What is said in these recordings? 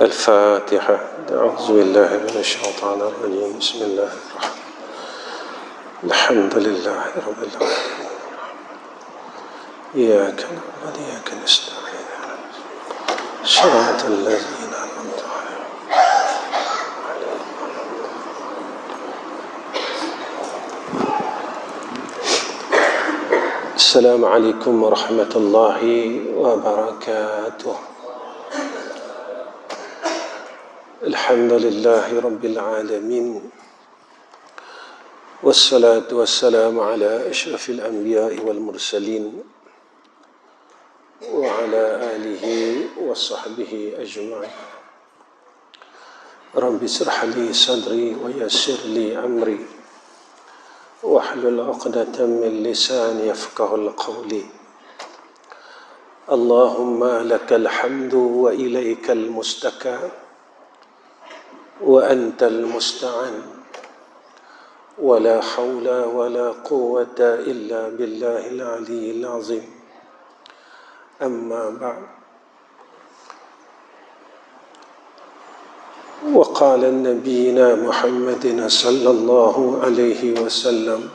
الفاتحة. أعوذ بالله من الشيطان الرجيم. بسم الله الرحمن الرحيم. الحمد لله رب العالمين. إياك نعبد وإياك نستعين. صراط الذين أنعمت عليهم. السلام عليكم ورحمة الله وبركاته. الحمد لله رب العالمين، والصلاة والسلام على أشرف الأنبياء والمرسلين وعلى آله وصحبه أجمعين. رب اشرح لي صدري ويسر لي أمري واحلل عقدة من لساني يفقهوا القول. اللهم لك الحمد وإليك المستكى وأنت المستعان، ولا حول ولا قوة إلا بالله العلي العظيم. أما بعد، وقال نبينا محمد صلى الله عليه وسلم: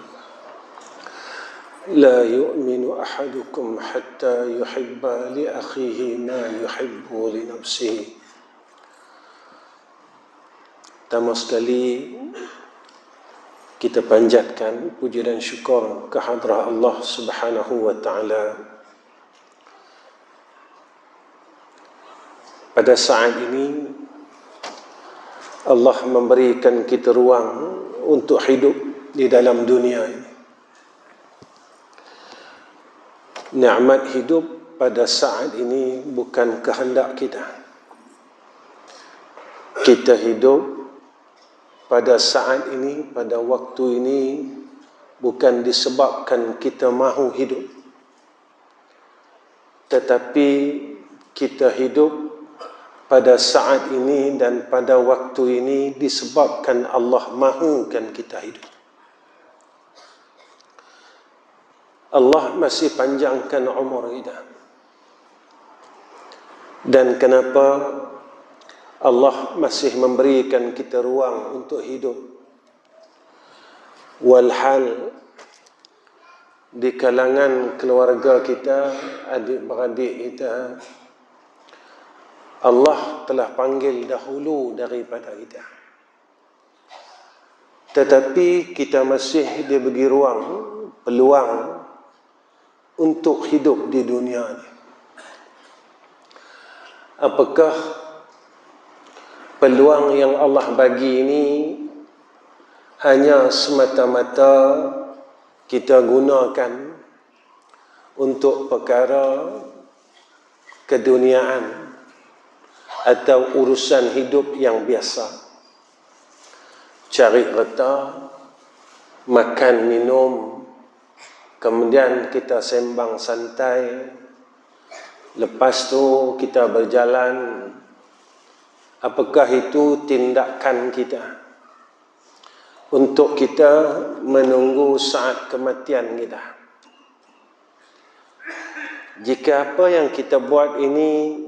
لا يؤمن أحدكم حتى يحب لأخيه ما يحب لنفسه. Pertama sekali kita panjatkan puji dan syukur kehadrat Allah Subhanahu wa taala. Pada saat ini Allah memberikan kita ruang untuk hidup di dalam dunia ini. Nikmat hidup pada saat ini bukan kehendak kita. Kita hidup pada saat ini, pada waktu ini, bukan disebabkan kita mahu hidup, tetapi kita hidup pada saat ini dan pada waktu ini disebabkan Allah mahukan kita hidup. Allah masih panjangkan umur kita. Dan kenapa Allah masih memberikan kita ruang untuk hidup? Walhal di kalangan keluarga kita, adik-beradik kita, Allah telah panggil dahulu daripada kita. Tetapi kita masih diberi ruang, peluang untuk hidup di dunia ini. Apakah peluang yang Allah bagi ini hanya semata-mata kita gunakan untuk perkara keduniaan atau urusan hidup yang biasa? Cari harta, makan minum, kemudian kita sembang santai, lepas tu kita berjalan. Apakah itu tindakan kita untuk kita menunggu saat kematian kita? Jika apa yang kita buat ini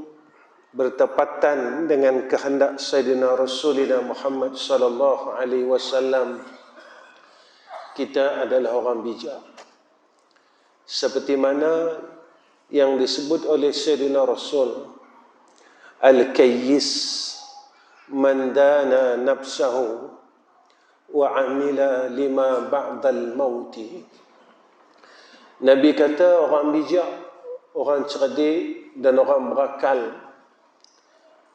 bertepatan dengan kehendak Sayyidina Rasulullah Muhammad sallallahu alaihi wasallam, kita adalah orang bijak. Seperti mana yang disebut oleh Sayyidina Rasul, Al-Kayyis man dana nafsahu wa amila lima ba'dal mauti. Nabi kata orang bijak, orang cerdik dan orang berakal,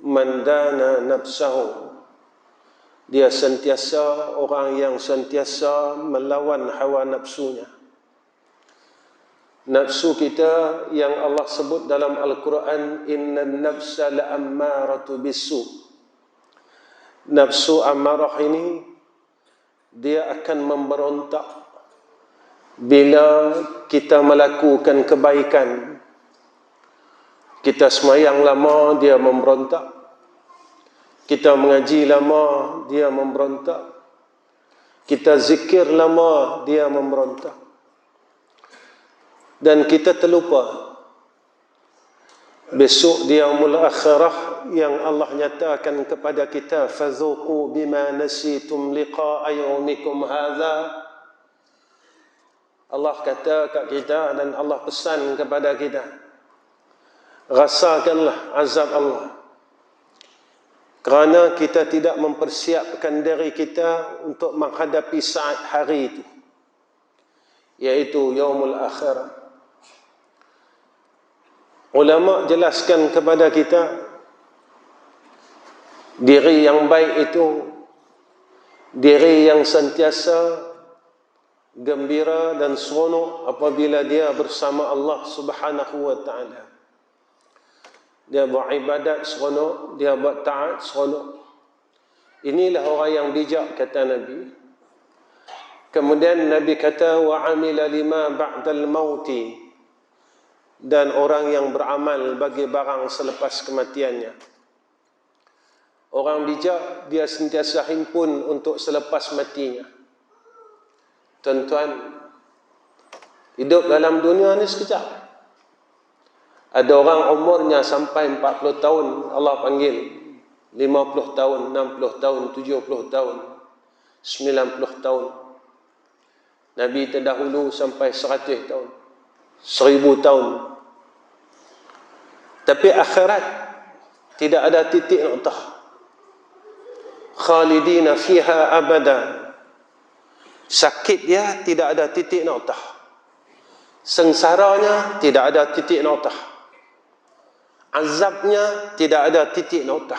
man dana nafsahu, dia sentiasa orang yang sentiasa melawan hawa nafsunya. Nafsu kita yang Allah sebut dalam Al-Quran, innan nafsa la'ammaratu bisu. Nafsu amarah ini dia akan memberontak bila kita melakukan kebaikan. Kita semayang lama, dia memberontak. Kita mengaji lama, dia memberontak. Kita zikir lama, dia memberontak. Dan kita terlupa besok di yaumul akhirah yang Allah nyatakan kepada kita, fadzuqu bima nasitum liqa'a yaumikum hadza. Allah kata kat kita dan Allah pesan kepada kita, rasakanlah azab Allah kerana kita tidak mempersiapkan diri kita untuk menghadapi saat hari itu, iaitu yaumul akhirah. Ulama jelaskan kepada kita, diri yang baik itu diri yang sentiasa gembira dan seronok apabila dia bersama Allah Subhanahu wa taala. Dia buat ibadat seronok, dia buat taat seronok. Inilah orang yang bijak, kata Nabi. Kemudian Nabi kata, wa amila lima ba'dal mauti, dan orang yang beramal bagi barang selepas kematiannya. Orang bijak, dia sentiasa himpun untuk selepas matinya. Tuan-tuan, hidup dalam dunia ni sekejap. Ada orang umurnya sampai 40 tahun, Allah panggil 50 tahun, 60 tahun, 70 tahun, 90 tahun. Nabi terdahulu sampai 100 tahun, 1000 tahun. Tapi akhirat tidak ada titik noktah. Khalidina fiha abada. Sakit dia tidak ada titik noktah. Sengsaranya tidak ada titik noktah. Azabnya tidak ada titik noktah.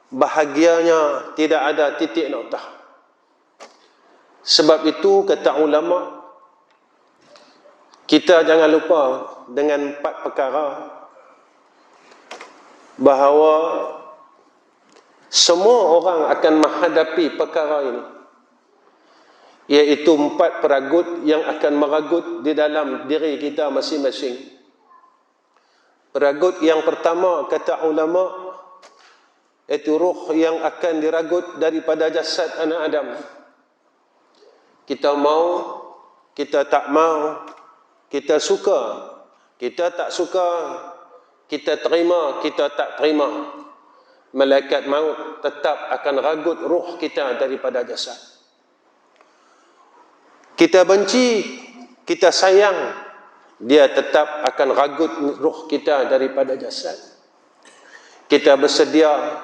Bahagianya tidak ada titik noktah. Sebab itu kata ulama, kita jangan lupa dengan 4 perkara, bahawa semua orang akan menghadapi perkara ini, iaitu 4 peragut yang akan meragut di dalam diri kita masing-masing. Peragut yang pertama, kata ulama, iaitu ruh yang akan diragut daripada jasad anak Adam. Kita mau, kita tak mau, kita suka, kita tak suka, kita terima, kita tak terima, malaikat maut tetap akan ragut ruh kita daripada jasad. Kita benci, kita sayang, dia tetap akan ragut ruh kita daripada jasad. Kita bersedia,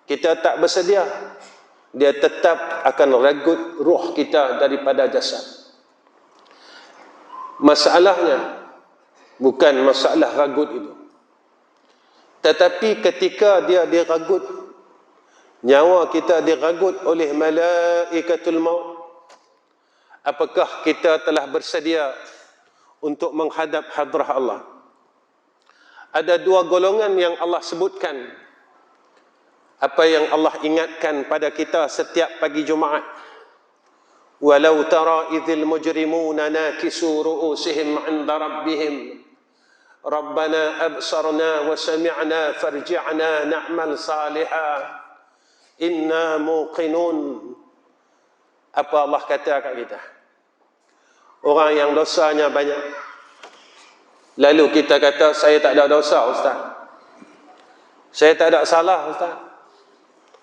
kita tak bersedia, dia tetap akan ragut ruh kita daripada jasad. Masalahnya bukan masalah ragut itu, tetapi ketika dia diragut, nyawa kita diragut oleh malaikatul maut, apakah kita telah bersedia untuk menghadap hadrah Allah? Ada 2 golongan yang Allah sebutkan, apa yang Allah ingatkan pada kita setiap pagi Jumaat. Walau tara idzil mujrimuna nakisu ru'usihim 'inda rabbihim rabbana absarna wa sami'na farji'na na'mal salihan inna muqinun. Apa Allah kata kat kita? Orang yang dosanya banyak, lalu kita kata, saya tak ada dosa Ustaz, saya tak ada salah Ustaz,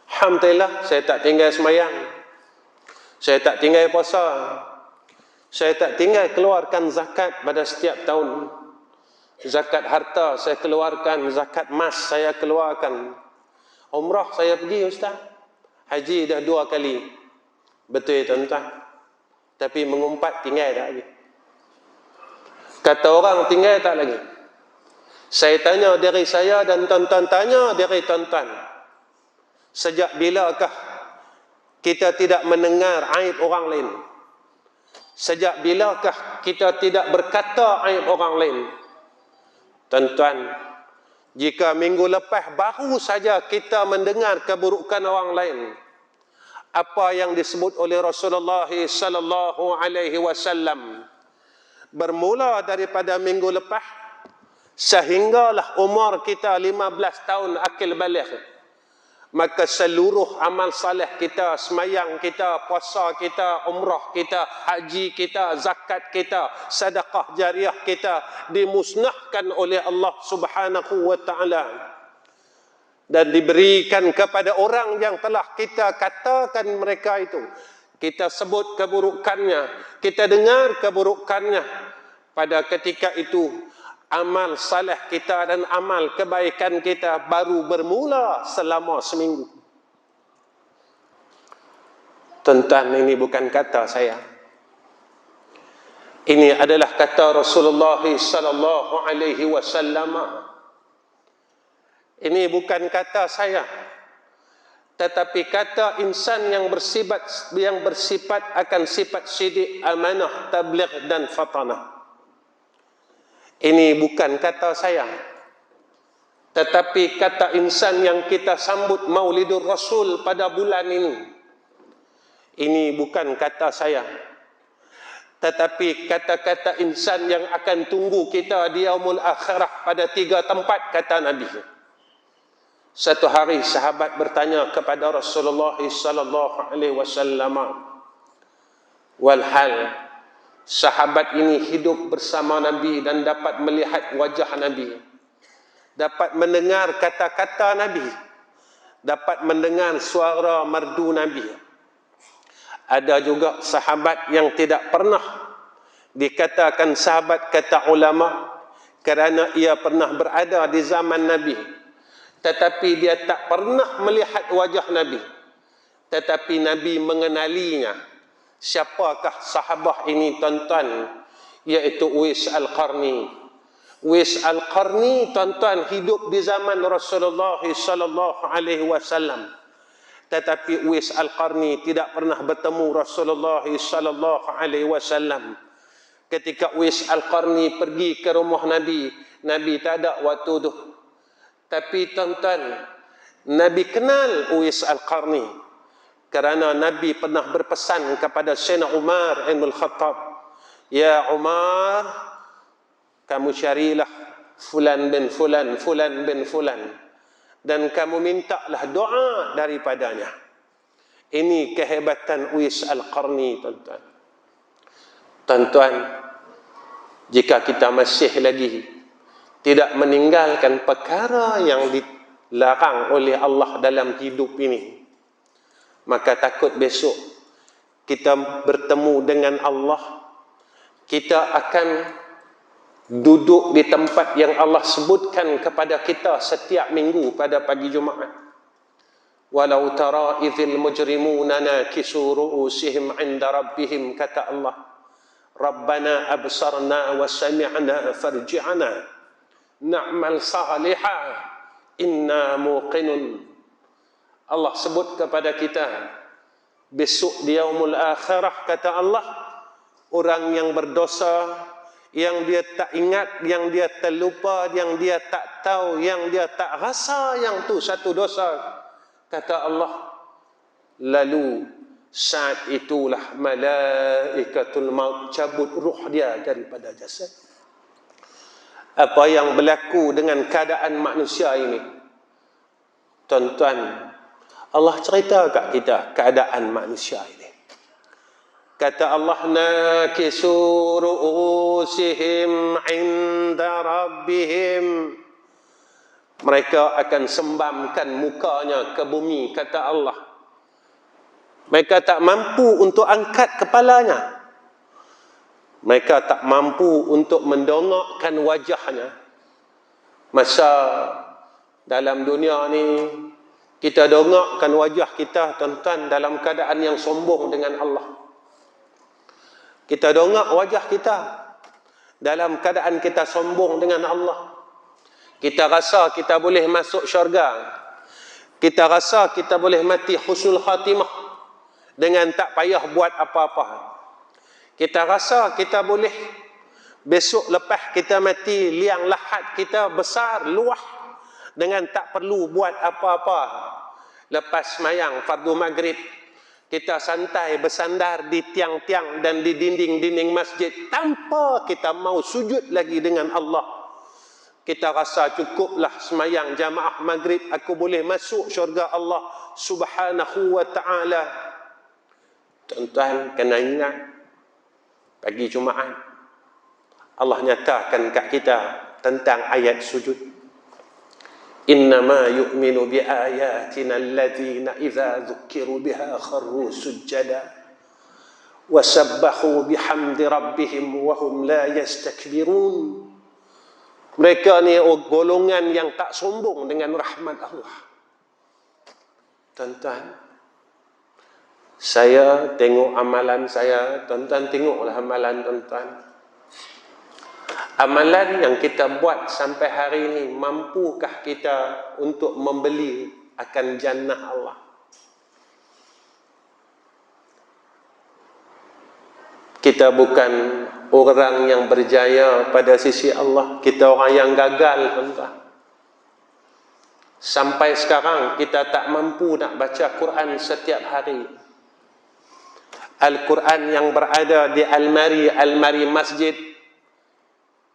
alhamdulillah, saya tak tinggal semayang, saya tak tinggal puasa, saya tak tinggal keluarkan zakat pada setiap tahun, zakat harta saya keluarkan, zakat emas saya keluarkan, umrah saya pergi Ustaz, haji dah 2 kali. Betul tuan-tuan? Tapi mengumpat tinggal tak lagi. Kata orang tinggal tak lagi. Saya tanya diri saya dan tuan-tuan tanya diri tuan-tuan, sejak bilakah kita tidak mendengar aib orang lain? Sejak bilakah kita tidak berkata aib orang lain? Tuan-tuan, jika minggu lepas baru saja kita mendengar keburukan orang lain, apa yang disebut oleh Rasulullah sallallahu alaihi wasallam, bermula daripada minggu lepas sehinggalah umur kita 15 tahun akil baligh, maka seluruh amal saleh kita, semayang kita, puasa kita, umrah kita, haji kita, zakat kita, sedekah jariah kita dimusnahkan oleh Allah Subhanahu wa taala dan diberikan kepada orang yang telah kita katakan mereka itu. Kita sebut keburukannya, kita dengar keburukannya. Pada ketika itu amal saleh kita dan amal kebaikan kita baru bermula selama seminggu. Tuan-tuan, ini bukan kata saya. Ini adalah kata Rasulullah sallallahu alaihi wasallam. Ini bukan kata saya, tetapi kata insan yang bersifat akan sifat sidik, amanah, tabligh dan fatanah. Ini bukan kata saya, tetapi kata insan yang kita sambut Maulidur Rasul pada bulan ini. Ini bukan kata saya, tetapi kata-kata insan yang akan tunggu kita di yaumul akhirah pada 3 tempat, kata Nabi. Satu hari sahabat bertanya kepada Rasulullah sallallahu alaihi wasallam, walhal sahabat ini hidup bersama Nabi dan dapat melihat wajah Nabi, dapat mendengar kata-kata Nabi, dapat mendengar suara merdu Nabi. Ada juga sahabat yang tidak pernah dikatakan sahabat kata ulama kerana ia pernah berada di zaman Nabi, tetapi dia tak pernah melihat wajah Nabi, tetapi Nabi mengenalinya. Siapakah sahabah ini, tuan-tuan? Iaitu Uwais Al-Qarni. Uwais Al-Qarni, tuan-tuan, hidup di zaman Rasulullah sallallahu alaihi wasallam. Tetapi Uwais Al-Qarni tidak pernah bertemu Rasulullah sallallahu alaihi wasallam. Ketika Uwais Al-Qarni pergi ke rumah Nabi, Nabi tak ada waktu tu. Tapi tuan-tuan, Nabi kenal Uwais Al-Qarni kerana Nabi pernah berpesan kepada Sayyidina Umar bin Khattab, ya Umar, kamu carilah fulan bin fulan, fulan bin fulan, dan kamu mintalah doa daripadanya. Ini kehebatan Uwais Al-Qarni, tuan-tuan. Tuan-tuan, jika kita masih lagi tidak meninggalkan perkara yang dilarang oleh Allah dalam hidup ini, maka takut besok kita bertemu dengan Allah, kita akan duduk di tempat yang Allah sebutkan kepada kita setiap minggu pada pagi Jumaat. Walau tara idzil mujrimuna nakisu ru'usihim 'inda rabbihim, kata Allah, Rabbana absarna wa sami'na farji'na na'mal salihan inna muqinun. Allah sebut kepada kita, besok di yaumul akhirah, kata Allah, orang yang berdosa, yang dia tak ingat, yang dia terlupa, yang dia tak tahu, yang dia tak rasa yang tu satu dosa, kata Allah, lalu saat itulah malaikatul maut cabut ruh dia daripada jasad. Apa yang berlaku dengan keadaan manusia ini, tuan-tuan, Allah cerita kat kita keadaan manusia ini. Kata Allah, nakisu ru'usihim 'inda rabbihim. Mereka akan sembamkan mukanya ke bumi, kata Allah. Mereka tak mampu untuk angkat kepalanya. Mereka tak mampu untuk mendongakkan wajahnya. Masa dalam dunia ni kita dongakkan wajah kita, tuan-tuan, dalam keadaan yang sombong dengan Allah. Kita dongak wajah kita dalam keadaan kita sombong dengan Allah. Kita rasa kita boleh masuk syurga. Kita rasa kita boleh mati husnul khatimah dengan tak payah buat apa-apa. Kita rasa kita boleh besok lepas kita mati, liang lahat kita besar, luah, dengan tak perlu buat apa-apa. Lepas semayang fardu maghrib, kita santai bersandar di tiang-tiang dan di dinding-dinding masjid tanpa kita mau sujud lagi dengan Allah. kita rasa cukuplah semayang jamaah maghrib, aku boleh masuk syurga Allah Subhanahu wa ta'ala. Tuan-tuan kena ingat, pagi Jumaat Allah nyatakan kat kita tentang ayat sujud. Innama yu'minu bi ayatina alladhina idza dzukiru biha kharru sujjada wa sabbahu bihamdi rabbihim wa hum la yastakbirun. Mereka ni golongan yang tak sombong dengan rahmat Allah. Tuan-tuan, saya tengok amalan saya, tuan-tuan tengoklah amalan tuan-tuan. Amalan yang kita buat sampai hari ini, mampukah kita untuk membeli akan jannah Allah? Kita bukan orang yang berjaya pada sisi Allah, kita orang yang gagal, tuan-tuan. Sampai sekarang kita tak mampu nak baca Quran setiap hari. Al-Quran yang berada di almari masjid,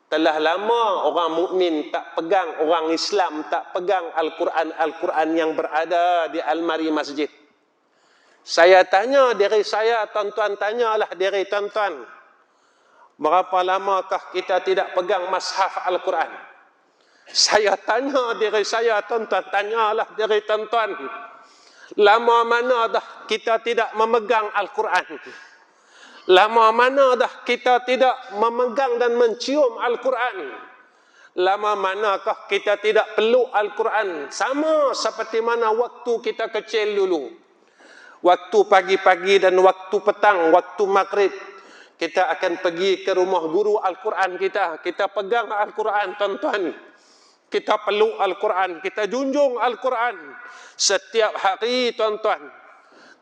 telah lama orang mukmin tak pegang, orang Islam tak pegang Al-Quran yang berada di almari masjid. Saya tanya diri saya, tuan-tuan tanyalah diri tuan-tuan, berapa lamakah kita tidak pegang mushaf Al-Quran? Saya tanya diri saya, tuan-tuan tanyalah diri tuan-tuan, lama mana dah kita tidak memegang Al-Quran? Lama mana dah kita tidak memegang dan mencium Al-Quran? Lama manakah kita tidak peluk Al-Quran? Sama seperti mana waktu kita kecil dulu. Waktu pagi-pagi dan waktu petang, waktu maghrib, kita akan pergi ke rumah guru Al-Quran kita. Kita pegang Al-Quran, tuan-tuan. Kita peluk Al-Quran, kita junjung Al-Quran setiap hari, tuan-tuan.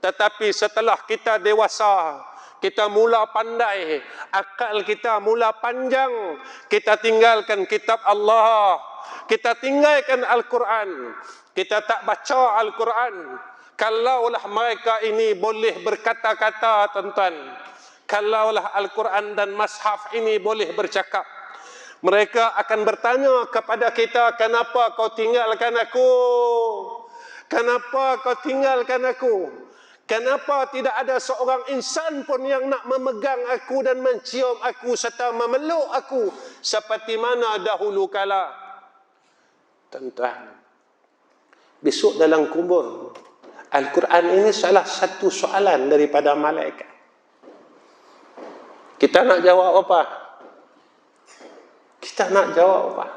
Tetapi setelah kita dewasa, kita mula pandai, akal kita mula panjang, kita tinggalkan kitab Allah, kita tinggalkan Al-Quran, kita tak baca Al-Quran. Kalaulah mereka ini boleh berkata-kata, tuan-tuan, kalaulah Al-Quran dan mushaf ini boleh bercakap, mereka akan bertanya kepada kita, kenapa kau tinggalkan aku? Kenapa kau tinggalkan aku? Kenapa tidak ada seorang insan pun yang nak memegang aku dan mencium aku serta memeluk aku seperti mana dahulu kala? Tuan-tuan, besok dalam kubur, Al-Quran ini salah satu soalan daripada malaikat. Kita nak jawab apa? Kita nak jawab apa?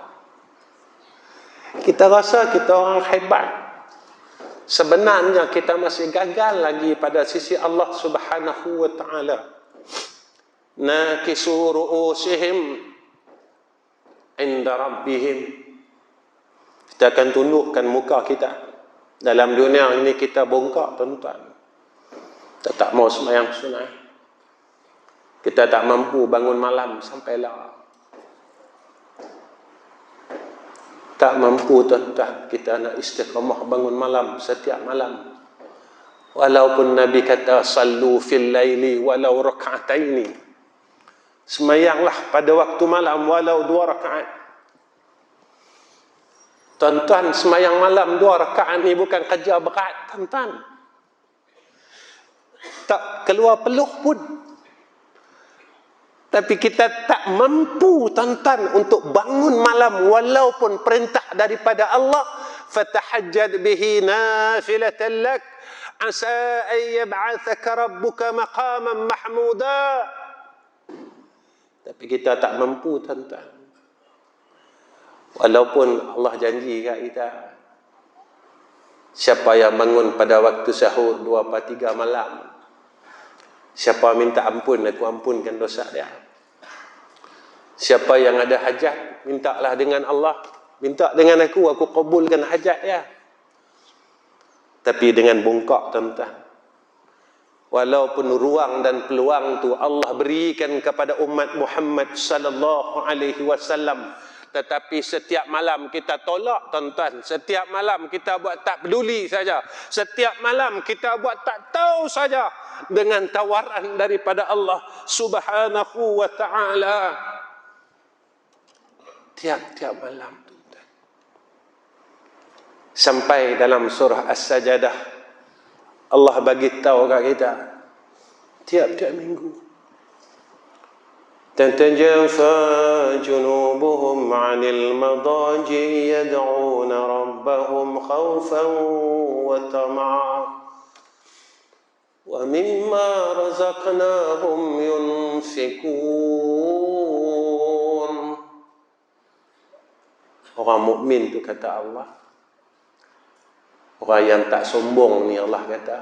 Kita rasa kita orang hebat. Sebenarnya kita masih gagal lagi pada sisi Allah Subhanahu wa ta'ala. Nakisu ru'usihim inda rabbihim. Kita akan tundukkan muka kita. Dalam dunia ini kita bongkak, tuan-tuan. Kita tak mau sembahyang sunat. Kita tak mampu bangun malam sampai lah. Tak mampu, tuan-tuan, kita nak istiqamah bangun malam setiap malam. Walaupun Nabi kata sallu fil laili walau rak'ataini. Semayanglah pada waktu malam walau 2 rakaat. Tuan-tuan, semayang malam 2 rakaat ni bukan kerja berat, tuan-tuan. Tak keluar peluh pun. Tapi kita tak mampu, tuan-tuan, untuk bangun malam walaupun perintah daripada Allah, fatahajjad bihi nafilatan lak asa an yab'athaka rabbuka maqaman mahmuda. Tapi kita tak mampu, tuan-tuan. Walaupun Allah janji kat kita, siapa yang bangun pada waktu sahur 2/3 malam, siapa minta ampun, aku ampunkan dosa dia. Siapa yang ada hajat, mintalah dengan Allah, minta dengan aku kabulkan hajat dia. Tapi dengan bongkak, tuan-tuan. Walaupun ruang dan peluang tu Allah berikan kepada umat Muhammad sallallahu alaihi wasallam, tetapi setiap malam kita tolak, tuan-tuan. Setiap malam kita buat tak peduli saja. Setiap malam kita buat tak tahu saja dengan tawaran daripada Allah Subhanahu wa ta'ala. tiap-tiap malam. Sampai dalam surah As-Sajadah Allah bagi tahu kat kita tiap-tiap minggu, tatajafa junubuhum 'anil madaji yad'una rabbahum khawfan wa tama'a wa mimma razaqnahum yunfikun. Orang mukmin tu kata Allah, orang yang tak sombong ni, Allah kata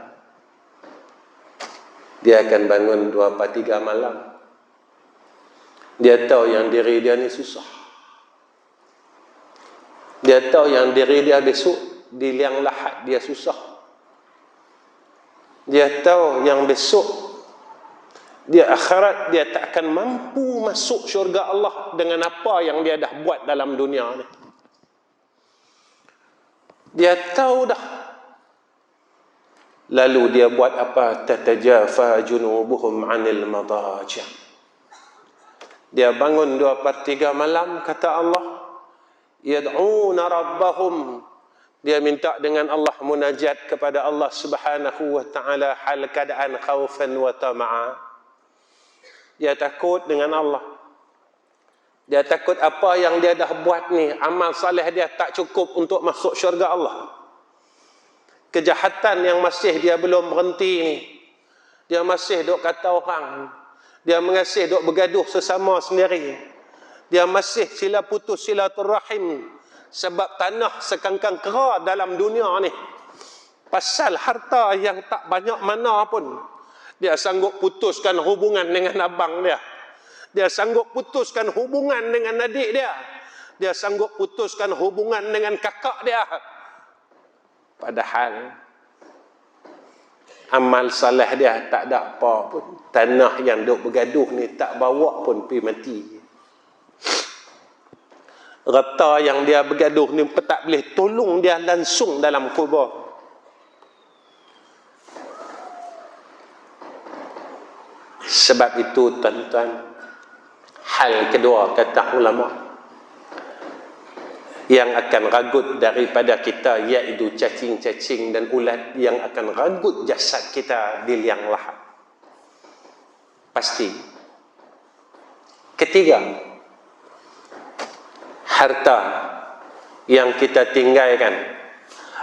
dia akan bangun 2/3 malam. Dia tahu yang diri dia ni susah. Dia tahu yang diri dia besok di liang lahat dia susah. Dia tahu yang besok dia akhirat dia tak akan mampu masuk syurga Allah dengan apa yang dia dah buat dalam dunia ni. Dia tahu dah. Lalu dia buat apa? Tatajafa junubuhum 'anil madaji'. Dia bangun 2/3 malam, kata Allah, yad'una rabbahum. Dia minta dengan Allah, munajat kepada Allah Subhanahu wa taala hal keadaan khaufan wa tama'a. Dia takut dengan Allah. Dia takut apa yang dia dah buat ni, amal saleh dia tak cukup untuk masuk syurga Allah. Kejahatan yang masih dia belum berhenti ni, dia masih duk kata orang, dia masih duk bergaduh sesama sendiri, dia masih sila putus silaturahim sebab tanah sekangkang kera dalam dunia ni, pasal harta yang tak banyak mana pun dia sanggup putuskan hubungan dengan abang dia, dia sanggup putuskan hubungan dengan adik dia, dia sanggup putuskan hubungan dengan kakak dia. Padahal amal saleh dia tak ada apa pun. Tanah yang duk bergaduh ni tak bawa pun pergi mati. Rata yang dia bergaduh ni tak boleh tolong dia langsung dalam kubur. Sebab itu tuan-tuan, hal kedua kata ulama yang akan ragut daripada kita, iaitu cacing-cacing dan ulat yang akan ragut jasad kita di liang lahat. Pasti. Ketiga, harta yang kita tinggalkan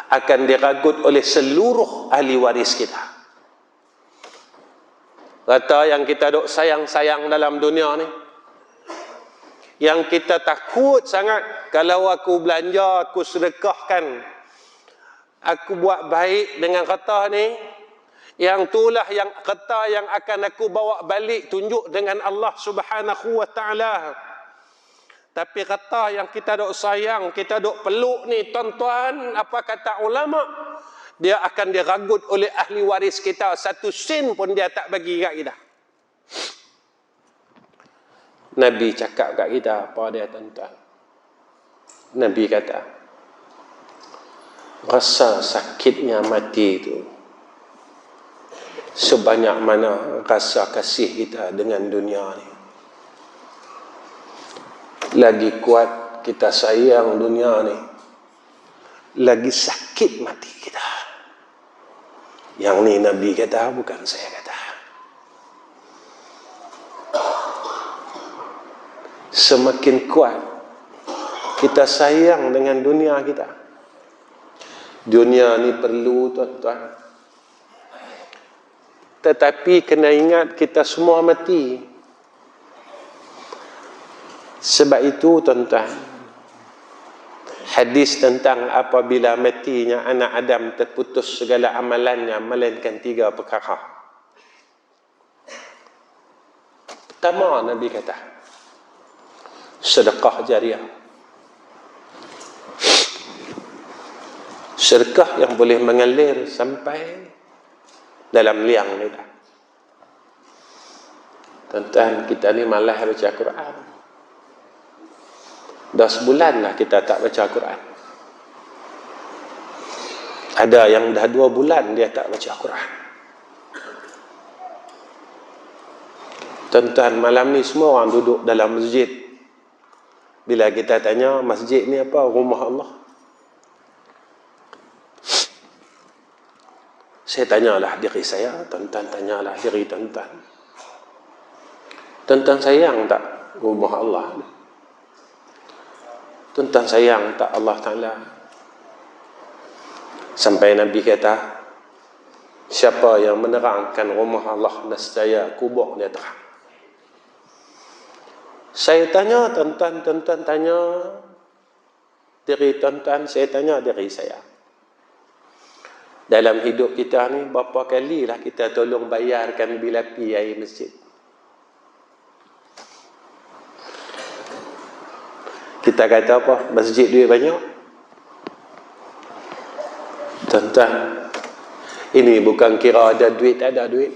akan diragut oleh seluruh ahli waris kita. Harta yang kita duk sayang-sayang dalam dunia ni, yang kita takut sangat, kalau aku belanja, aku sedekahkan, aku buat baik dengan harta ni, yang itulah yang harta yang akan aku bawa balik tunjuk dengan Allah Subhanahu wa taala. Tapi harta yang kita duk sayang, kita duk peluk ni, tuan-tuan, apa kata ulama, dia akan diragut oleh ahli waris kita, 1 sen pun dia tak bagi kat kita. Nabi cakap kat kita apa dia, tuan-tuan? Nabi kata, rasa sakitnya mati itu sebanyak mana rasa kasih kita dengan dunia ni. Lagi kuat kita sayang dunia ni, lagi sakit mati kita. Yang ni Nabi kata, bukan saya kata. Semakin kuat kita sayang dengan dunia kita. Dunia ni perlu, tuan-tuan. Tetapi kena ingat kita semua mati. Sebab itu, tuan-tuan, hadis tentang apabila matinya anak Adam terputus segala amalannya melainkan 3 perkara. Pertama, Nabi kata, sedekah jariah. Sedekah yang boleh mengalir sampai dalam liang ni. Tuan-tuan, kita ni malas baca Quran. Dah sebulan lah kita tak baca Quran. Ada yang dah 2 bulan dia tak baca Quran. Tuan-tuan, malam ni semua orang duduk dalam masjid, Bila kita tanya masjid ni apa? Rumah Allah. Saya tanyalah diri saya, tuan-tuan tanyalah diri tuan-tuan. Tuan-tuan sayang tak rumah Allah? Tuan-tuan sayang tak Allah Ta'ala? Sampai Nabi kata, siapa yang menerangkan rumah Allah, nescaya kubur dia terang. Saya tanya tuan-tuan, tuan-tuan tanya diri tuan-tuan, saya tanya diri saya. Dalam hidup kita ni, berapa kali lah kita tolong bayarkan bil api air masjid? Kita kata apa? Masjid duit banyak. Tuan-tuan, ini bukan kira ada duit, tak ada duit.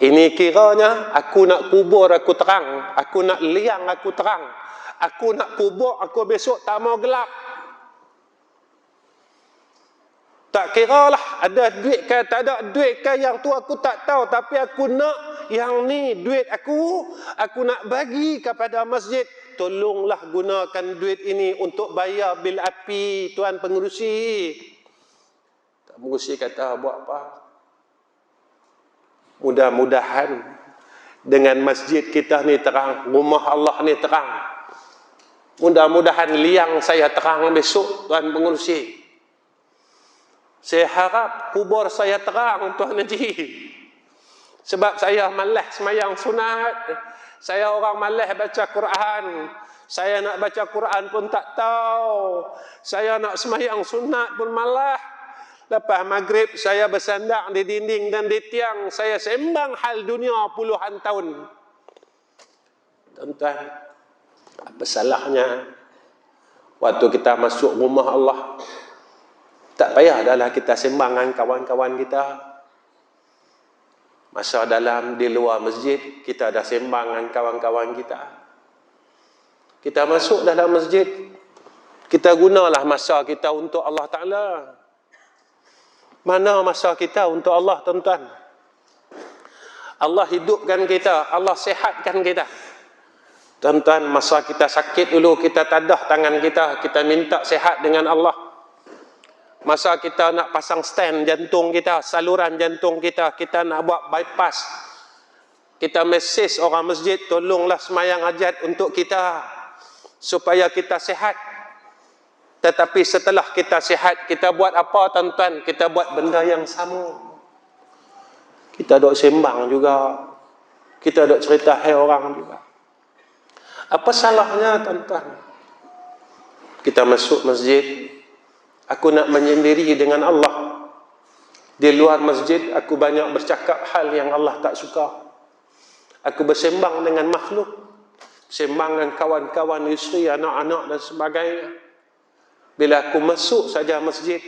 Ini kiranya, aku nak kubur aku terang, aku nak liang aku terang, aku nak kubur aku besok tak mau gelap. Tak kira lah ada duit ke tak ada duit ke, yang tu aku tak tahu, tapi aku nak yang ni duit aku nak bagi kepada masjid. Tolonglah gunakan duit ini untuk bayar bil api, tuan pengerusi. Tak pengerusi kata buat apa? Mudah-mudahan dengan masjid kita ni terang, rumah Allah ni terang. Mudah-mudahan liang saya terang besok, tuan pengerusi. Saya harap kubur saya terang, Tuan Haji. Sebab saya malas semayang sunat. Saya orang malas baca Quran. Saya nak baca Quran pun tak tahu. Saya nak semayang sunat pun malas. Lepas maghrib saya bersandar di dinding dan di tiang. Saya sembang hal dunia puluhan tahun. Tuan-tuan, apa salahnya waktu kita masuk rumah Allah, tak payah adalah kita sembang dengan kawan-kawan kita. Masa dalam di luar masjid, kita dah sembang dengan kawan-kawan kita. Kita masuk dalam masjid, kita gunalah masa kita untuk Allah Ta'ala. Mana masa kita untuk Allah, tuan-tuan? Allah hidupkan kita, Allah sihatkan kita. Tuan-tuan, masa kita sakit dulu, kita tadah tangan kita minta sihat dengan Allah. Masa kita nak pasang stand jantung kita, saluran jantung kita, kita nak buat bypass, kita mesej orang masjid, tolonglah semayang hajat untuk kita, supaya kita sihat. Tetapi setelah kita sihat, kita buat apa, tuan-tuan? Kita buat benda yang sama. Kita duk sembang juga, kita duk cerita hai orang juga. Apa salahnya, tuan-tuan? Kita masuk masjid, aku nak menyendiri dengan Allah. Di luar masjid, aku banyak bercakap hal yang Allah tak suka. Aku bersembang dengan makhluk, sembang dengan kawan-kawan, isteri, anak-anak dan sebagainya. Bila aku masuk saja masjid,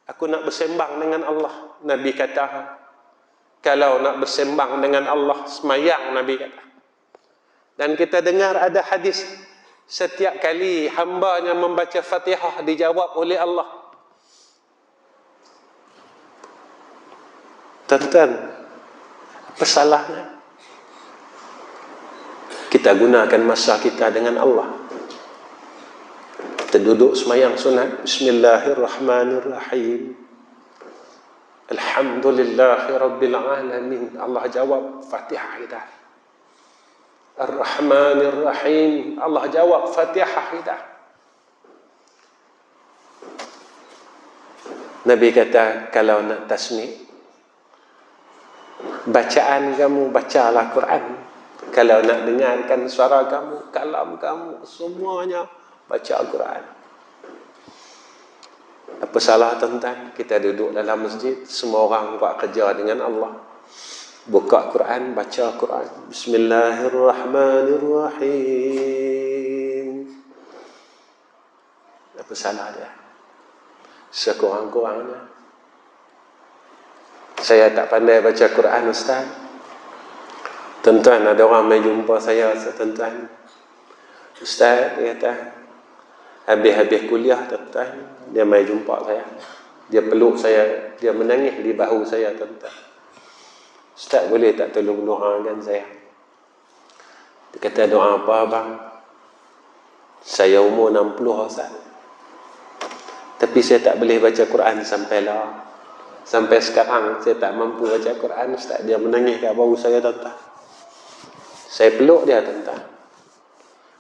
aku nak bersembang dengan Allah. Nabi kata, kalau nak bersembang dengan Allah, semayang, Nabi kata. Dan kita dengar ada hadis, setiap kali hambanya membaca Fatihah dijawab oleh Allah. Tuan-tuan, apa salahnya kita gunakan masa kita dengan Allah? Kita duduk semayang sunat, Bismillahirrahmanirrahim, Alhamdulillahirabbil alamin. Allah jawab Fatihah kita. Ar-Rahmanir-Rahim, Allah jawab Fatihah kita. Nabi kata, kalau nak tasmi', bacaan kamu, bacalah Quran. Kalau nak dengarkan suara kamu, kalam kamu, semuanya baca Al-Quran. Apa salah, tuan-tuan? Kita duduk dalam masjid, semua orang buat kerja dengan Allah, buka Quran, baca Quran. Bismillahirrahmanirrahim. Apa salah dia? Sekurang-kurangnya, saya tak pandai baca Quran, Ustaz. Tuan-tuan, ada orang mai jumpa saya, tuan-tuan, Ustaz, dia kata, habis-habis kuliah, tuan-tuan, dia mai jumpa saya, dia peluk saya, dia menangis di bahu saya, tuan-tuan. Ustaz, boleh tak tolong doakan saya? Dia kata, doa apa abang? Saya umur 60 Ustaz, tapi saya tak boleh baca Quran sampai sekarang saya tak mampu baca Quran Ustaz. Dia menangis kat bahu saya, tuan-tuan. Saya peluk dia, tuan-tuan.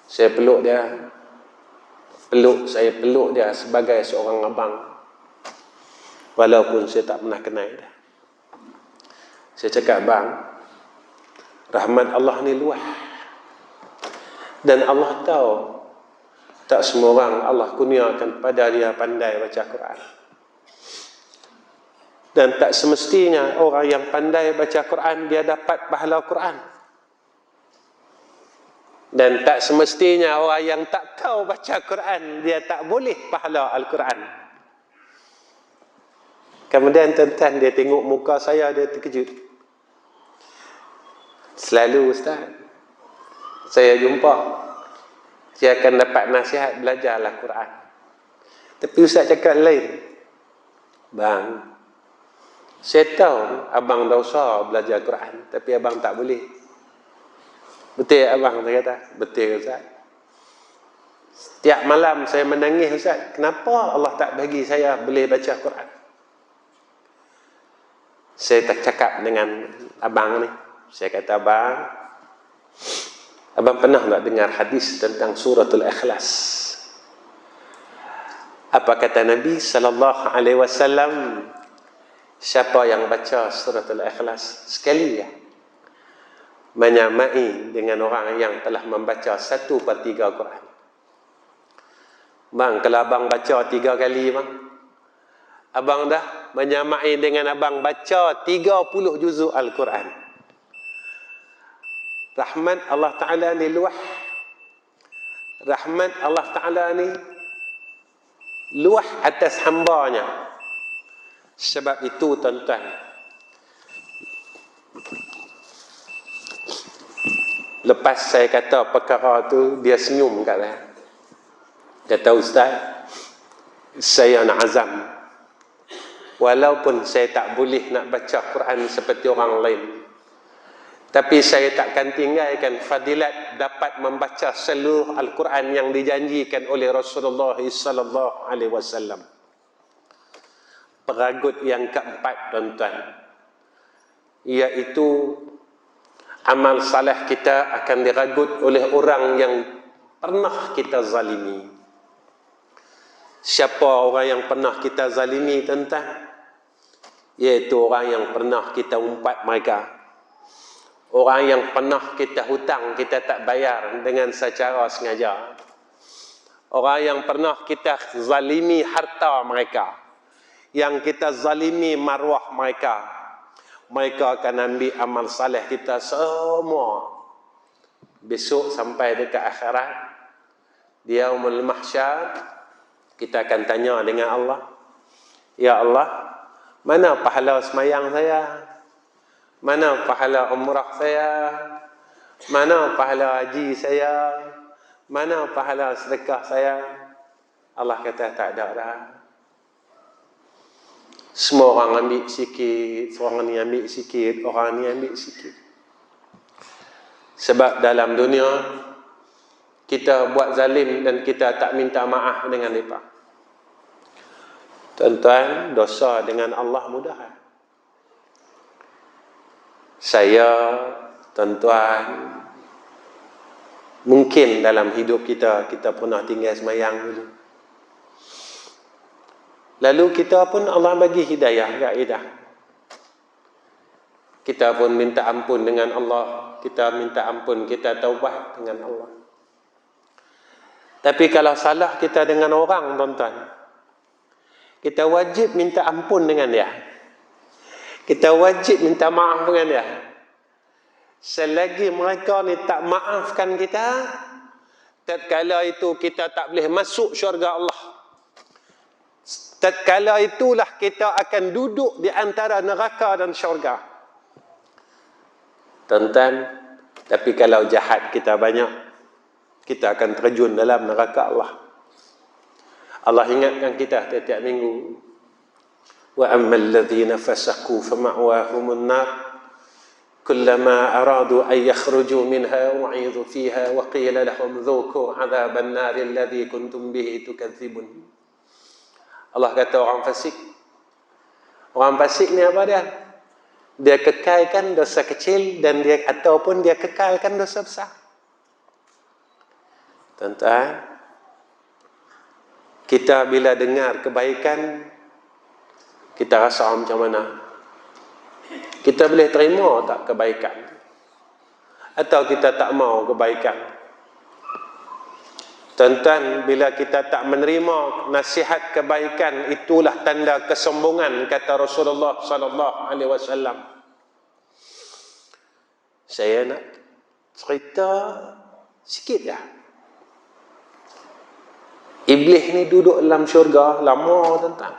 Saya peluk dia. Saya peluk dia sebagai seorang abang, walaupun saya tak pernah kenal dia. Saya cakap, bang, rahmat Allah ni luas, dan Allah tahu tak semua orang Allah kurniakan pada dia pandai baca Quran. Dan tak semestinya orang yang pandai baca Quran dia dapat pahala Quran. Dan tak semestinya orang yang tak tahu baca Quran dia tak boleh pahala Al-Quran. Kemudian tuan-tuan, dia tengok muka saya, dia terkejut. Selalu Ustaz saya jumpa, saya akan dapat nasihat belajarlah Quran. Tapi Ustaz cakap lain. Bang, saya tahu abang dah usaha belajar Quran, tapi abang tak boleh. Betul abang? Saya kata, betul Ustaz. Setiap malam saya menangis Ustaz, kenapa Allah tak bagi saya boleh baca Quran? Saya tak cakap dengan abang ni. Saya kata, abang pernah tak dengar hadis tentang suratul Ikhlas? Apa kata Nabi sallallahu alaihi wasallam? Siapa yang baca suratul Ikhlas sekali ya, menyamai dengan orang yang telah membaca 1/3 Quran. Bang, kalau abang baca 3 kali bang, abang dah menyamai dengan abang baca 30 juzuk Al-Quran. Rahmat Allah Ta'ala ni luah. Rahmat Allah Ta'ala ni luah atas hambanya. Sebab itu tuan-tuan, lepas saya kata perkara tu, dia senyum kat saya. Kata, Ustaz, saya nak azam, walaupun saya tak boleh nak baca Quran seperti orang lain, tapi saya takkan tinggalkan fadilat dapat membaca seluruh Al-Quran yang dijanjikan oleh Rasulullah sallallahu alaihi wasallam. Peragut yang keempat tuan-tuan, iaitu amal saleh kita akan diragut oleh orang yang pernah kita zalimi. Siapa orang yang pernah kita zalimi tuan-tuan? Iaitu orang yang pernah kita umpat mereka. Orang yang pernah kita hutang, kita tak bayar dengan secara sengaja. Orang yang pernah kita zalimi harta mereka, yang kita zalimi maruah mereka. Mereka akan ambil amal saleh kita semua. Besok sampai dekat akhirat, di yaumul mahsyar, kita akan tanya dengan Allah, ya Allah, mana pahala semayang saya? Mana pahala umrah saya? Mana pahala haji saya? Mana pahala sedekah saya? Allah kata, tak ada dah. Semua orang ambil sikit, orang ni ambil sikit, orang ni ambil sikit. Sebab dalam dunia kita buat zalim dan kita tak minta maaf dengan mereka. Tuan-tuan, dosa dengan Allah mudah. Saya, tuan-tuan, mungkin dalam hidup kita pernah tinggal semayang dulu. Lalu kita pun Allah bagi hidayah kat kita. Kita pun minta ampun dengan Allah. Kita minta ampun, kita taubat dengan Allah. Tapi kalau salah kita dengan orang, tuan-tuan, kita wajib minta ampun dengan dia. Kita wajib minta maaf dengan dia. Selagi mereka ni tak maafkan kita, tatkala itu kita tak boleh masuk syurga Allah. Tatkala itulah kita akan duduk di antara neraka dan syurga. Tuan-tuan, tapi kalau jahat kita banyak, kita akan terjun dalam neraka Allah. Allah ingatkan kita tiap-tiap minggu, wa ammal ladzina fasaqu fama'wahumun nar kullama aradu an yakhruju minha u'idhu fiha wa qila lahum dhuku 'adzaban nar alladhi kuntum bihi tukadzibun. Allah kata orang fasik. Orang fasik ni apa dia? Dia kekalkan dosa kecil dan dia ataupun dia kekalkan dosa besar. Tuan-tuan, kita bila dengar kebaikan, kita rasa macam mana? Kita boleh terima tak kebaikan? Atau kita tak mau kebaikan? Tuan-tuan, bila kita tak menerima nasihat kebaikan, itulah tanda kesombongan, kata Rasulullah sallallahu alaihi wasallam. Saya nak cerita sikit ya. Iblis ni duduk dalam syurga lama, tuan-tuan.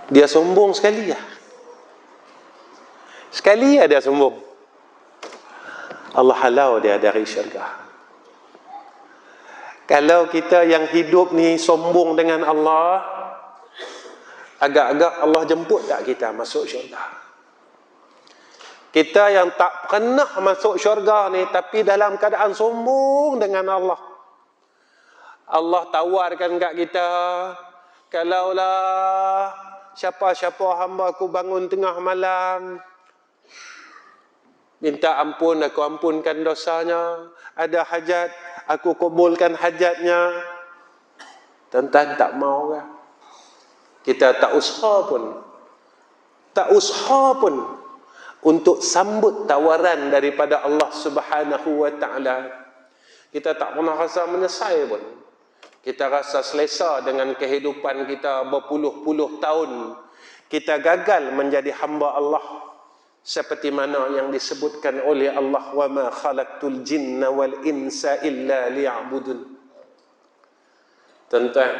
Dia sombong sekali ya. Sekali ya dia sombong. Allah halau dia dari syurga. Kalau kita yang hidup ni sombong dengan Allah, agak-agak Allah jemput tak kita masuk syurga? Kita yang tak pernah masuk syurga ni, tapi dalam keadaan sombong dengan Allah. Allah tawarkan kat kita, kalaulah siapa-siapa hamba aku bangun tengah malam, minta ampun, aku ampunkan dosanya. Ada hajat, aku kabulkan hajatnya. Tuan-tuan tak mau kan? Kita tak usaha pun untuk sambut tawaran daripada Allah Subhanahu wa taala. Kita tak pernah rasa menyesal pun. Kita rasa selesa dengan kehidupan kita berpuluh-puluh tahun. Kita gagal menjadi hamba Allah. Seperti mana yang disebutkan oleh Allah, wa ma khalaqtul jinna wal insa illa liya'budun. Tuan-tuan,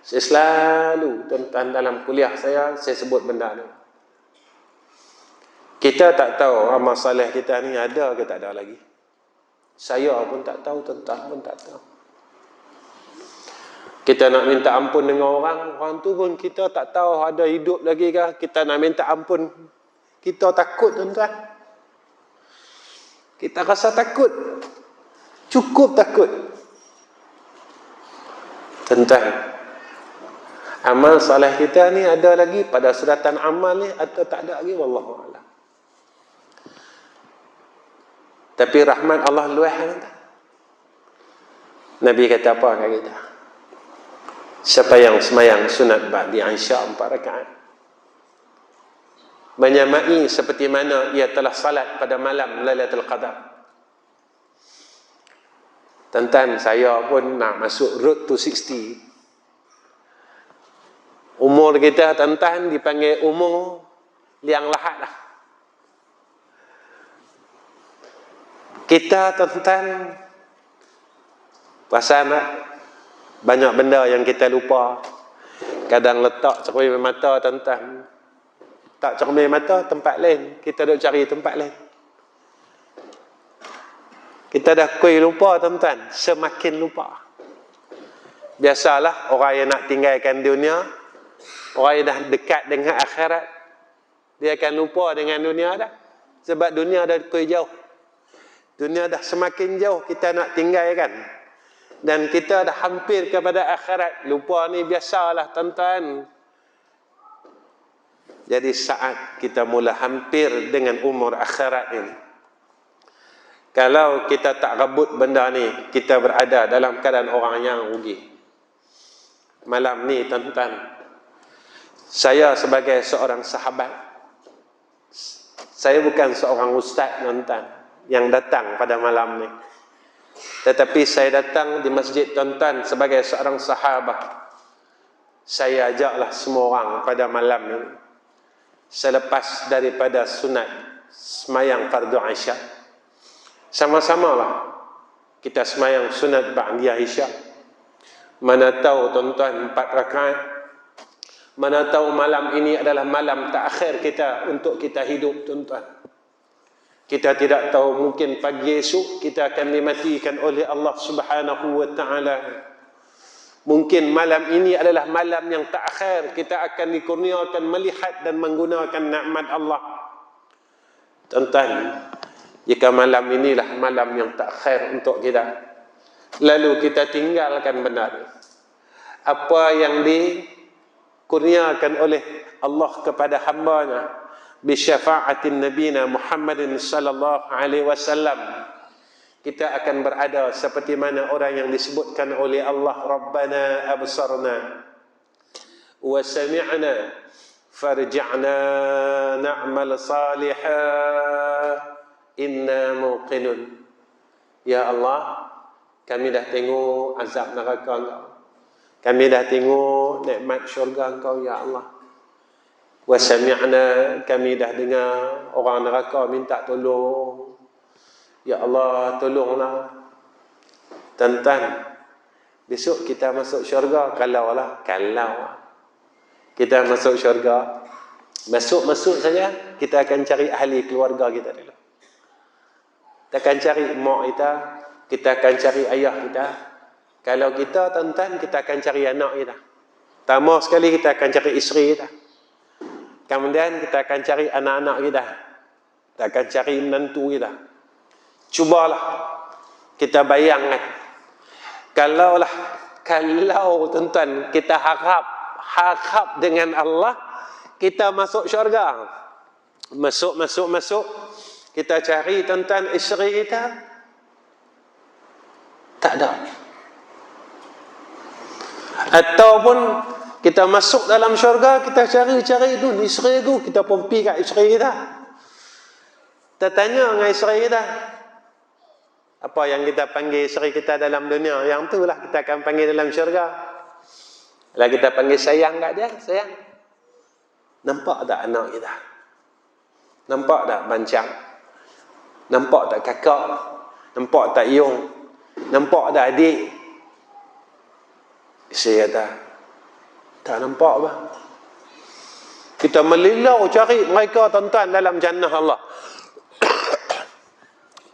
saya selalu, tuan-tuan, dalam kuliah saya sebut benda ni. Kita tak tahu amal soleh kita ni ada ke tak ada lagi. Saya pun tak tahu, tuan-tuan pun tak tahu. Kita nak minta ampun dengan orang tu pun kita tak tahu ada hidup lagi ke. Kita nak minta ampun, kita takut, tuan-tuan. Kita rasa takut. Cukup takut. Tuan-tuan, amal soleh kita ni ada lagi pada suratan amal ni atau tak ada lagi, wallahu a'lam. Tapi rahmat Allah luas, tuan-tuan. Nabi kata apa kat kita? Siapa yang semayang sunat ba'di Isya 4 rakaat, menyamai seperti mana ia telah salat pada malam Lailatul Qadar. Tuan-tuan, saya pun nak masuk road to 60. Umur kita, tuan-tuan, dipanggil umur liang lahat lah. Kita, tuan-tuan, pasal nak banyak benda yang kita lupa. Kadang letak cermin mata, tuan-tuan, tak cermin mata tempat lain, kita duk cari tempat lain. Kita dah kui lupa, tuan-tuan, semakin lupa. Biasalah orang yang nak tinggalkan dunia, orang yang dah dekat dengan akhirat, dia akan lupa dengan dunia dah. Sebab dunia dah kui jauh. Dunia dah semakin jauh kita nak tinggalkan. Dan kita dah hampir kepada akhirat. Lupa ni biasalah, tuan-tuan. Jadi saat kita mula hampir dengan umur akhirat ini, kalau kita tak rebut benda ni, kita berada dalam keadaan orang yang rugi. Malam ni, tuan-tuan, saya sebagai seorang sahabat, saya bukan seorang ustaz, tuan-tuan, yang datang pada malam ni. Tetapi saya datang di masjid, tuan-tuan, sebagai seorang sahabat. Saya ajaklah semua orang pada malam ini, selepas daripada sunat semayang fardu Isya, sama-samalah kita semayang sunat ba'di Isya. Mana tahu, tuan-tuan, 4 rakaat. Mana tahu malam ini adalah malam terakhir kita untuk kita hidup, tuan-tuan. Kita tidak tahu, mungkin pagi esok kita akan dimatikan oleh Allah Subhanahu wa taala. Mungkin malam ini adalah malam yang terakhir kita akan dikurniakan melihat dan menggunakan nikmat Allah. Tuan-tuan, jika malam inilah malam yang terakhir untuk kita, lalu kita tinggalkan benar apa yang dikurniakan oleh Allah kepada hamba-Nya bisyafa'atin nabiyina Muhammadin sallallahu alaihi wasallam, kita akan berada seperti mana orang yang disebutkan oleh Allah, Rabbana absarna wa sami'na farji'na na'mal salihan inna muqinun. Ya Allah, kami dah tengok azab neraka Engkau, kami dah tengok nikmat syurga Engkau ya Allah. Wa sami'na, kami dah dengar orang neraka minta tolong. Ya Allah, tolonglah. Tuan-tuan, besok kita masuk syurga kalau kita masuk syurga, masuk saja, kita akan cari ahli keluarga kita dulu. Kita akan cari mak kita akan cari ayah kita. Kalau kita, tuan-tuan, kita akan cari anak kita. Pertama sekali kita akan cari isteri kita. Kemudian kita akan cari anak-anak kita. Kita akan cari menantu kita. Cubalah kita bayangkan, kalau tuan-tuan kita harap dengan Allah, kita masuk syurga, masuk, kita cari tuan-tuan isteri kita, tak ada. Ataupun kita masuk dalam syurga, kita cari tu isteri tu, kita pun pergi kat isteri kita, kita tanya dengan isteri kita, apa yang kita panggil isteri kita dalam dunia, yang itulah kita akan panggil dalam syurga. Kalau kita panggil sayang kat dia, sayang, nampak tak anak kita? Nampak tak bancang? Nampak tak kakak? Nampak tak Yung? Nampak tak adik? Isteri kata, tak nampak apa. Kita melilau cari mereka, tuan-tuan, dalam jannah Allah.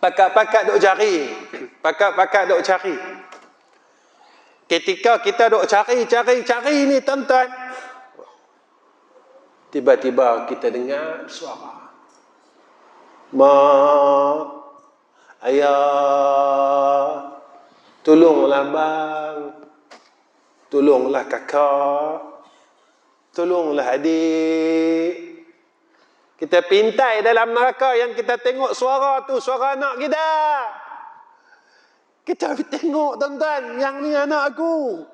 Pakat-pakat duk cari. Ketika kita duk cari ni, tuan-tuan, tiba-tiba kita dengar suara, mak, ayah, tolonglah bang, tolonglah kakak, tolonglah adik. Kita pintai dalam neraka yang kita tengok suara tu, suara anak kita. Kita tengok, tuan-tuan, yang ni anak aku,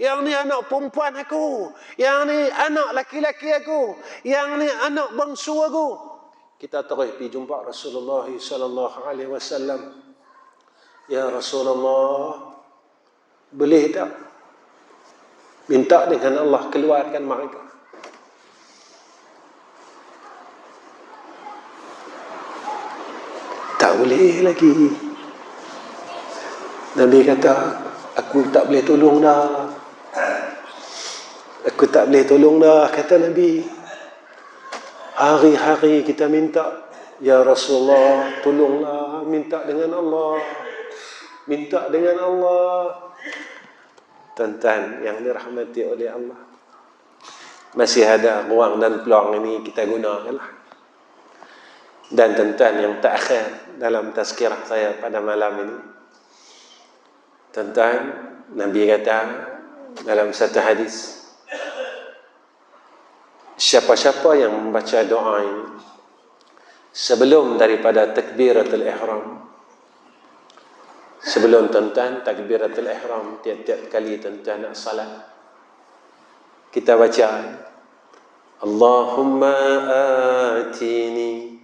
yang ni anak perempuan aku, yang ni anak laki-laki aku, yang ni anak bangsu aku. Kita terus pergi jumpa Rasulullah sallallahu alaihi wasallam. Ya Rasulullah, boleh tak minta dengan Allah keluarkan mereka? Tak boleh lagi. Nabi kata, aku tak boleh tolong dah. Aku tak boleh tolong dah, kata Nabi. Hari-hari kita minta, ya Rasulullah, tolonglah, minta dengan Allah. Minta dengan Allah. Tuan-tuan yang dirahmati oleh Allah, masih ada ruang dan peluang ini kita gunakanlah. Dan tuan-tuan yang terakhir dalam tazkirah saya pada malam ini, tuan-tuan, Nabi kata dalam satu hadis, siapa-siapa yang membaca doa ini sebelum daripada takbiratul ihram, sebelum tuan-tuan takbiratul ihram, tiap-tiap kali tuan-tuan nak salat, kita baca Allahumma atini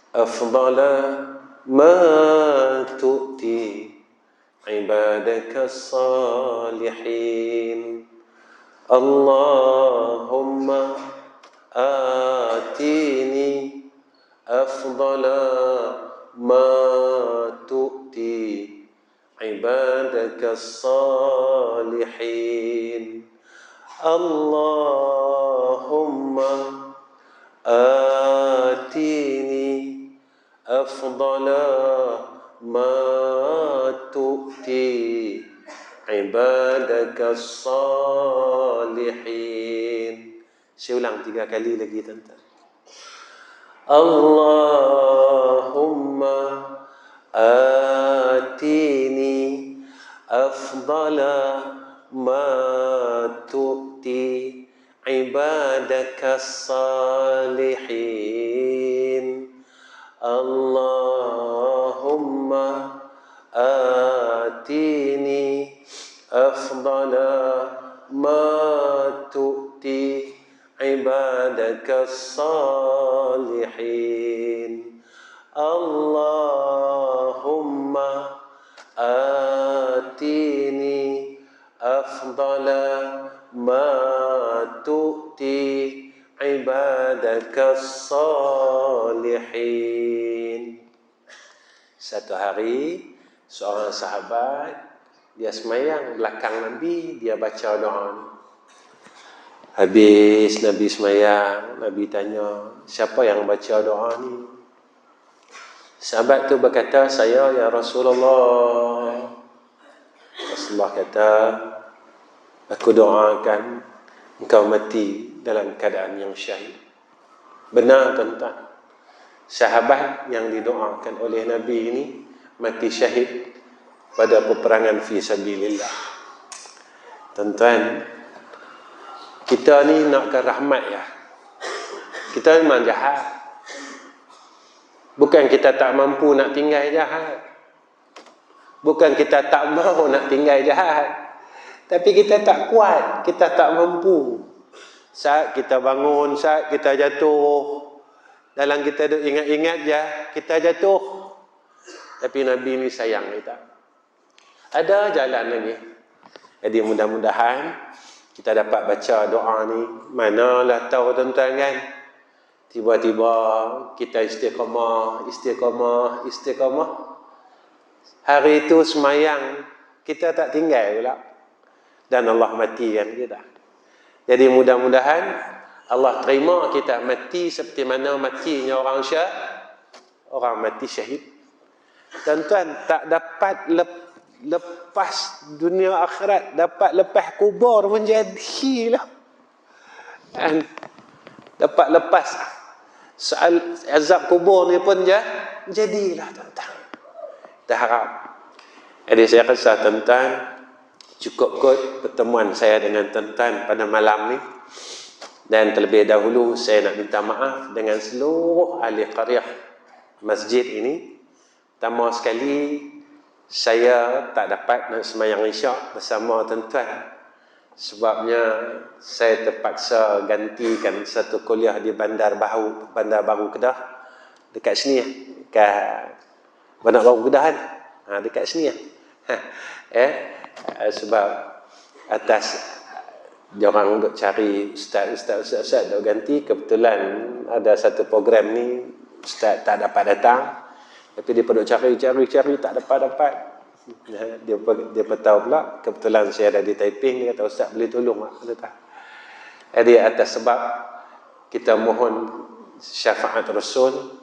afdala ma tu'ti ibadaka salihin. Allahumma atini afdala ma tu'ti ibadaka salihin. Allahumma atini afdala ma tu'ti ibadakas salihin. Saya ulang 3 kali lagi tuan-tuan. Allahumma atini afdala ma tu'ti ibadakas salihin. Allahumma atini afdala ma tu'ti ibadakas salihin. Allahumma atini afdala ma tu'ti ibadakas salihin. Satu hari seorang sahabat dia semayang belakang Nabi, dia baca doa ni. Habis Nabi semayang, Nabi tanya, siapa yang baca doa ni? Sahabat tu berkata, saya ya Rasulullah. Rasulullah kata, aku doakan engkau mati dalam keadaan yang syahid. Benar tuan-tuan. Sahabat yang didoakan oleh Nabi ini mati syahid pada peperangan fi sabilillah. Tuan-tuan, kita ni nakkan rahmat ya. Kita memang jahat. Bukan kita tak mampu nak tinggal jahat. Bukan kita tak mau nak tinggal jahat. Tapi kita tak kuat, kita tak mampu. Saat kita bangun, saat kita jatuh, dalam kita duk ingat-ingat je, kita jatuh. Tapi Nabi ni sayang kita. Ada jalan lagi. Jadi mudah-mudahan kita dapat baca doa ni. Manalah tahu tuan-tuan kan, tiba-tiba kita istiqamah. Hari itu semayang, kita tak tinggal pula. Dan Allah matikan kita. Jadi mudah-mudahan Allah terima kita mati seperti mana matinya orang mati syahid. Tuan-tuan, tak dapat lepas dunia akhirat, dapat lepas kubur pun jadilah. Dan dapat lepas soal azab kubur ni pun jadilah tuan-tuan. Kita harap. Jadi saya rasa tuan-tuan, cukup kot pertemuan saya dengan tuan-tuan pada malam ni. Dan terlebih dahulu saya nak minta maaf dengan seluruh ahli qaryah masjid ini. Pertama sekali, saya tak dapat nak sembahyang isyak bersama tuan-tuan. Sebabnya saya terpaksa gantikan satu kuliah di Bandar Baru Kedah. Dekat sini dekat Bandar Baru Kedah kan? Dekat sini sebab atas diorang duk cari ustaz duk ganti. Kebetulan ada satu program ni ustaz tak dapat datang. Tapi dia perlu cari tak dapat. Dia tahu pula kebetulan saya ada di Taiping. Dia kata, ustaz boleh tolong tak? Jadi atas sebab kita mohon syafaat Rasul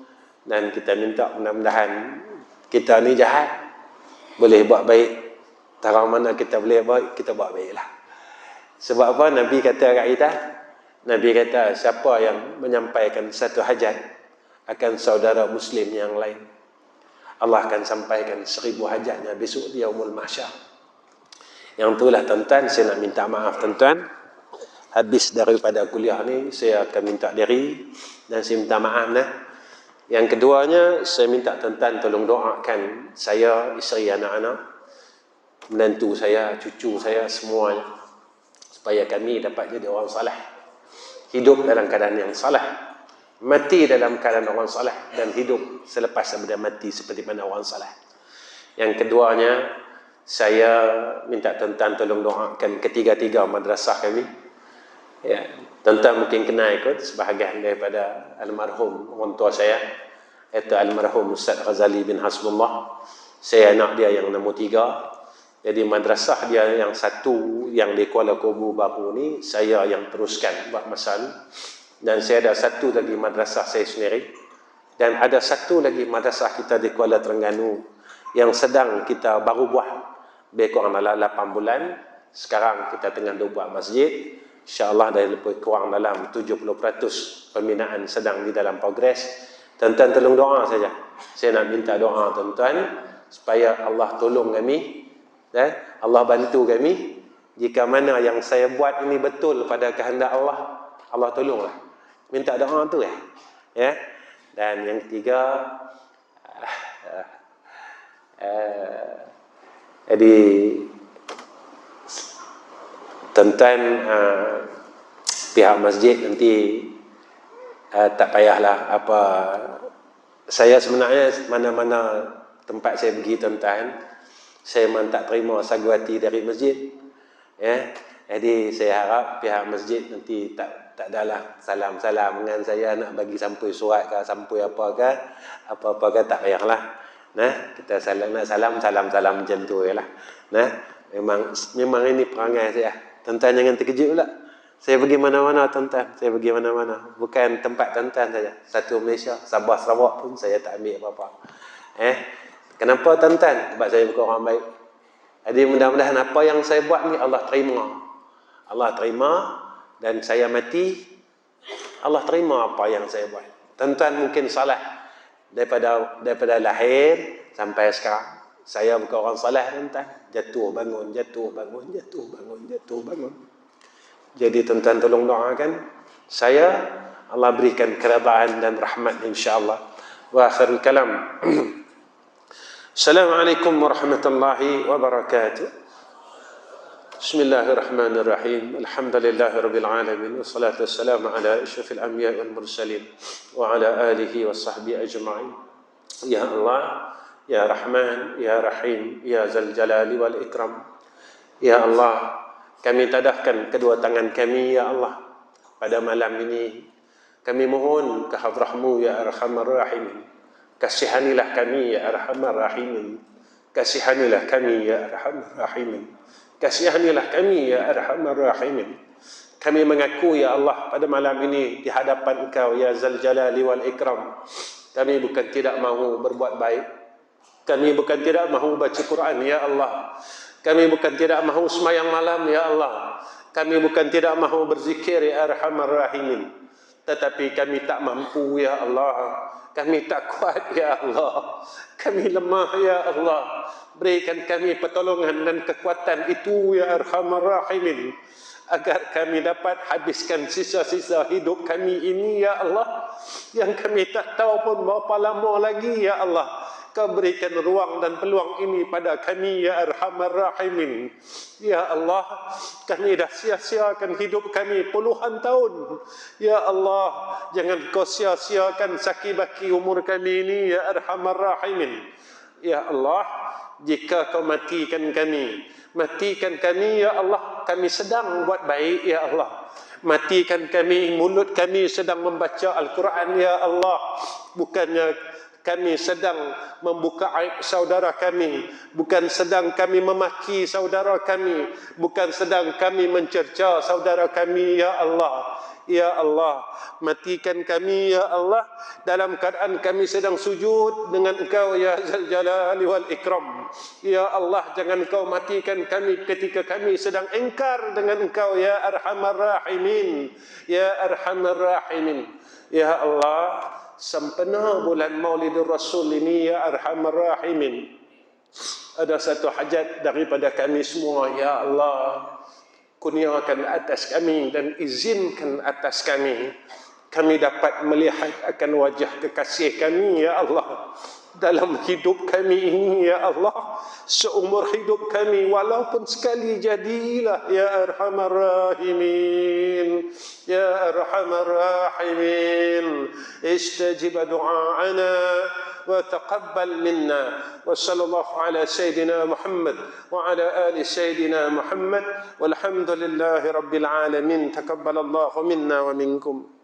dan kita minta mudah-mudahan kita ni jahat boleh buat baik. Tarang mana kita boleh baik, kita buat baiklah. Sebab apa? Nabi kata kat kita, Nabi kata siapa yang menyampaikan satu hajat akan saudara muslim yang lain, Allah akan sampaikan 1000 hajatnya besok di yaumul mahsyar. Yang itulah tuan-tuan, saya nak minta maaf tuan-tuan. Habis daripada kuliah ni, saya akan minta diri dan saya minta maaf nah. Yang keduanya, saya minta tuan-tuan tolong doakan saya, isteri, anak-anak, menantu saya, cucu saya, semuanya, supaya kami dapat jadi orang saleh, hidup dalam keadaan yang saleh, mati dalam keadaan orang saleh, dan hidup selepas daripada mati seperti mana orang saleh. Yang keduanya, saya minta tuan-tuan tolong doakan ketiga-tiga madrasah kami. Ya, tuan-tuan mungkin kenal ikut sebahagian daripada almarhum orang tua saya, iaitu almarhum Ustaz Ghazali bin Hasbullah. Saya anak dia yang nombor 3. Jadi madrasah dia yang satu yang di Kuala Kubu baru ni, saya yang teruskan buat masa ni. Dan saya ada satu lagi madrasah saya sendiri. Dan ada satu lagi madrasah kita di Kuala Terengganu yang sedang kita baru buat lebih kurang dalam 8 bulan. Sekarang kita tengah buat masjid. InsyaAllah dah lebih kurang dalam 70% pembinaan sedang di dalam progres. Tuan-tuan tolong doa saja. Saya nak minta doa tuan-tuan supaya Allah tolong kami, Allah bantu kami. Jika mana yang saya buat ini betul pada kehendak Allah, Allah tolonglah. Minta doa tu ya. Dan yang ketiga, jadi tuan-tuan pihak masjid nanti tak payahlah apa. Saya sebenarnya mana-mana tempat saya pergi tuan-tuan, saya memang tak terima sagwati dari masjid. Jadi saya harap pihak masjid nanti tak adalah salam-salam dengan saya nak bagi sampul surat ke, sampul apa ke, tak payahlah. Kita nak salam macam tu jelah. Memang ini perangai saya. Tuan-tuan jangan terkejut pula. Saya pergi mana-mana tuan-tuan, saya pergi mana-mana. Bukan tempat tuan-tuan saja. Satu Malaysia, Sabah Sarawak pun saya tak ambil apa-apa. Kenapa tuan-tuan? Sebab saya bukan orang baik. Jadi mudah-mudahan apa yang saya buat ni Allah terima. Allah terima dan saya mati, Allah terima apa yang saya buat. Tuan-tuan mungkin salah daripada lahir sampai sekarang. Saya bukan orang salah tuan-tuan. Jatuh bangun. Jadi tuan-tuan tolong doakan saya, Allah berikan keredaan dan rahmat insya-Allah. Wa akhirul kalam. Assalamualaikum warahmatullahi wabarakatuh. Bismillahirrahmanirrahim. Alhamdulillahirabbil alamin wassalatu wassalamu ala asyrafil anbiya'i wal mursalin wa ala alihi washabbihi ajma'in. Ya Allah, ya Rahman, ya Rahim, ya Zal Jalali wal Ikram. Ya Allah, kami tadahkan kedua tangan kami ya Allah pada malam ini. Kami mohon ke hadrah-Mu ya Arhamar Rahimin. Kasihanilah kami ya Arhamar Rahimin. Kasihanilah kami ya Arhamar Rahimin. Kasihanilah kami ya Arhamar Rahimin. Kami mengaku ya Allah pada malam ini di hadapan Engkau ya Zal Jalali wal Ikram. Kami bukan tidak mahu berbuat baik. Kami bukan tidak mahu baca Quran ya Allah. Kami bukan tidak mahu semayang malam ya Allah. Kami bukan tidak mahu berzikir ya Arhamar Rahimin. Tetapi kami tak mampu ya Allah. Kami tak kuat ya Allah. Kami lemah ya Allah. Berikan kami pertolongan dan kekuatan itu ya Arhamar Rahimin. Agar kami dapat habiskan sisa-sisa hidup kami ini ya Allah. Yang kami tak tahu pun berapa lama lagi ya Allah. Kau berikan ruang dan peluang ini pada kami ya Arhamar Rahimin. Ya Allah, kami dah sia-siakan hidup kami puluhan tahun. Ya Allah, jangan kau sia-siakan saki-baki umur kami ini ya Arhamar Rahimin. Ya Allah, jika kau matikan kami ya Allah, kami sedang buat baik ya Allah. Matikan kami, mulut kami sedang membaca Al-Quran ya Allah. Bukannya kami sedang membuka aib saudara kami, bukan sedang kami memaki saudara kami, bukan sedang kami mencerca saudara kami ya Allah. Ya Allah, matikan kami ya Allah dalam keadaan kami sedang sujud dengan Engkau ya Zal Jalali wal Ikram. Ya Allah, jangan Engkau matikan kami ketika kami sedang engkar dengan Engkau ya Arhamar Rahimin. Ya Arhamar Rahimin. Ya Allah, sempena bulan Maulidur Rasul ini ya Arhamar Rahimin, ada satu hajat daripada kami semua ya Allah. Kurniakan atas kami dan izinkan atas kami dapat melihat akan wajah kekasih kami ya Allah dalam hidup kami ini ya Allah. Seumur hidup kami walaupun sekali jadilah ya Arhamar Rahimin. Ya Arhamar Rahimin, istajib du'aana wa taqabbal minna. Wa sallallahu ala Sayyidina Muhammad wa ala ali Sayyidina Muhammad walhamdulillahi rabbil alamin. Taqabbalallahu minna wa minkum.